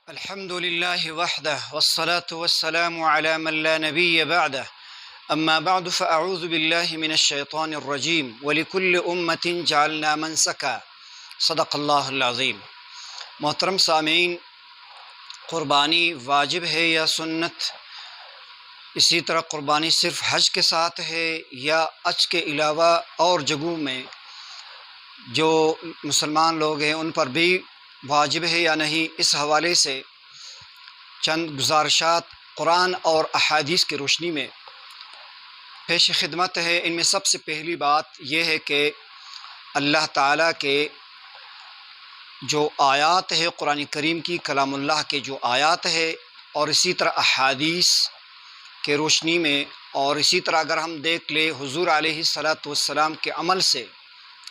الحمد لله وحده والصلاة والسلام على من لا نبي بعده أما بعد فأعوذ بالله من الشيطان الرجيم ولكل أمة جعلنا منسكا صدق اللہ العظیم۔ محترم سامعین، قربانی واجب ہے یا سنت؟ اسی طرح قربانی صرف حج کے ساتھ ہے یا حج کے علاوہ اور جگہوں میں جو مسلمان لوگ ہیں ان پر بھی واجب ہے یا نہیں؟ اس حوالے سے چند گزارشات قرآن اور احادیث کی روشنی میں پیش خدمت ہے۔ ان میں سب سے پہلی بات یہ ہے کہ اللہ تعالیٰ کے جو آیات ہے قرآن کریم کی، کلام اللہ کے جو آیات ہے، اور اسی طرح احادیث کے روشنی میں، اور اسی طرح اگر ہم دیکھ لیں حضور علیہ الصلاۃ والسلام کے عمل سے،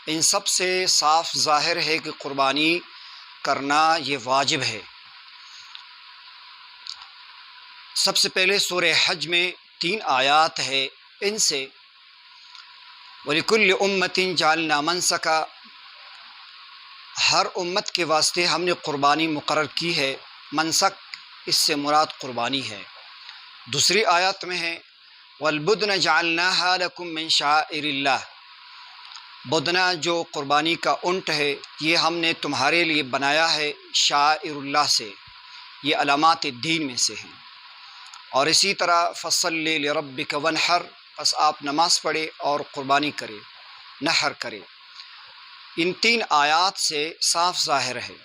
ان سب سے صاف ظاہر ہے کہ قربانی کرنا یہ واجب ہے۔ سب سے پہلے سورہ حج میں 3 آیات ہے، ان سے وَلِكُلِّ أُمَّةٍ جَعَلْنَا مَنْسَكًا، ہر امت کے واسطے ہم نے قربانی مقرر کی ہے۔ منسک اس سے مراد قربانی ہے۔ دوسری آیات میں ہے وَالْبُدْنَ جَعَلْنَاهَا لَكُم مِّن شَعَائِرِ اللَّهِ، بدنہ جو قربانی کا اونٹ ہے یہ ہم نے تمہارے لیے بنایا ہے شعائر اللہ سے، یہ علامات دین میں سے ہیں۔ اور اسی طرح فَصَلِّ لِرَبِّكَ وَانْحَرْ، بس آپ نماز پڑھے اور قربانی کرے، نحر کرے۔ ان 3 آیات سے صاف ظاہر ہے۔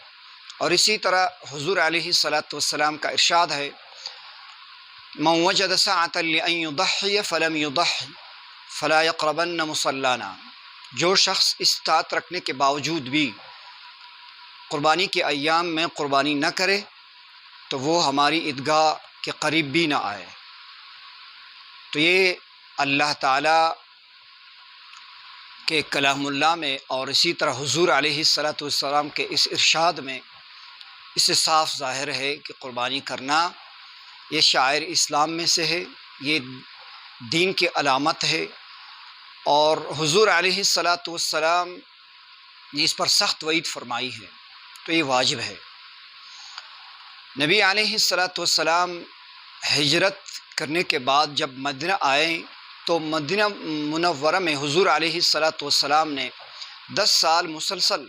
اور اسی طرح حضور علیہ الصلاۃ والسلام کا ارشاد ہے مَنْ وَجَدَ سَعَةً لِأَنْ يُضَحِّيَ فَلَمْ يُضَحِّ فَلَا يَقْرَبَنَّ مُصَلَّانَا، جو شخص استطاعت رکھنے کے باوجود بھی قربانی کے ایام میں قربانی نہ کرے تو وہ ہماری عیدگاہ کے قریب بھی نہ آئے۔ تو یہ اللہ تعالیٰ کے کلام اللہ میں اور اسی طرح حضور علیہ الصلاۃ والسلام کے اس ارشاد میں اس سے صاف ظاہر ہے کہ قربانی کرنا یہ شعائر اسلام میں سے ہے، یہ دین کی علامت ہے، اور حضور علیہ الصلاۃ والسلام نے اس پر سخت وعید فرمائی ہے، تو یہ واجب ہے۔ نبی علیہ الصلاۃ والسلام ہجرت کرنے کے بعد جب مدینہ آئے تو مدینہ منورہ میں حضور علیہ الصلاۃ والسلام نے 10 سال مسلسل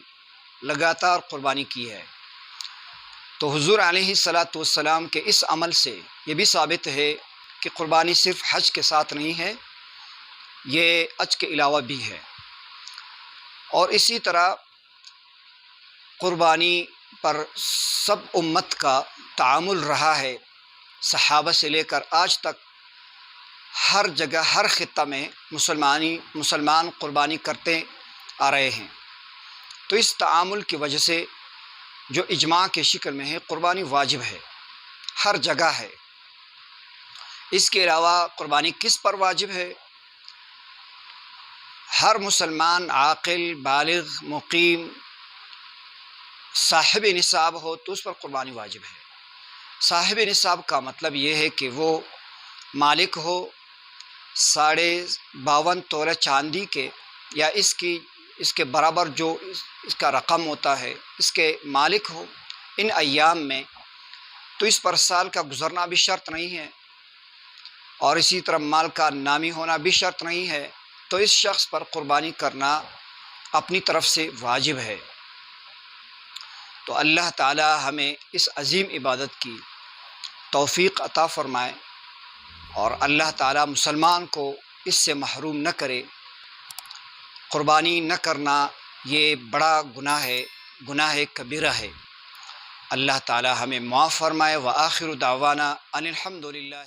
لگاتار قربانی کی ہے۔ تو حضور علیہ الصلاۃ والسلام کے اس عمل سے یہ بھی ثابت ہے کہ قربانی صرف حج کے ساتھ نہیں ہے، یہ حج کے علاوہ بھی ہے۔ اور اسی طرح قربانی پر سب امت کا تعامل رہا ہے، صحابہ سے لے کر آج تک ہر جگہ ہر خطہ میں مسلمان قربانی کرتے آ رہے ہیں۔ تو اس تعامل کی وجہ سے جو اجماع کے شکل میں ہے قربانی واجب ہے، ہر جگہ ہے۔ اس کے علاوہ قربانی کس پر واجب ہے؟ ہر مسلمان عاقل، بالغ، مقیم، صاحب نصاب ہو تو اس پر قربانی واجب ہے۔ صاحب نصاب کا مطلب یہ ہے کہ وہ مالک ہو 52.5 تولہ چاندی کے، یا اس کے برابر جو اس کا رقم ہوتا ہے اس کے مالک ہو ان ایام میں، تو اس پر سال کا گزرنا بھی شرط نہیں ہے، اور اسی طرح مال کا نامی ہونا بھی شرط نہیں ہے، تو اس شخص پر قربانی کرنا اپنی طرف سے واجب ہے۔ تو اللہ تعالی ہمیں اس عظیم عبادت کی توفیق عطا فرمائے، اور اللہ تعالی مسلمان کو اس سے محروم نہ کرے۔ قربانی نہ کرنا یہ بڑا گناہ کبیرہ ہے۔ اللہ تعالی ہمیں معاف فرمائے۔ وآخر دعوانا ان الحمد للہ۔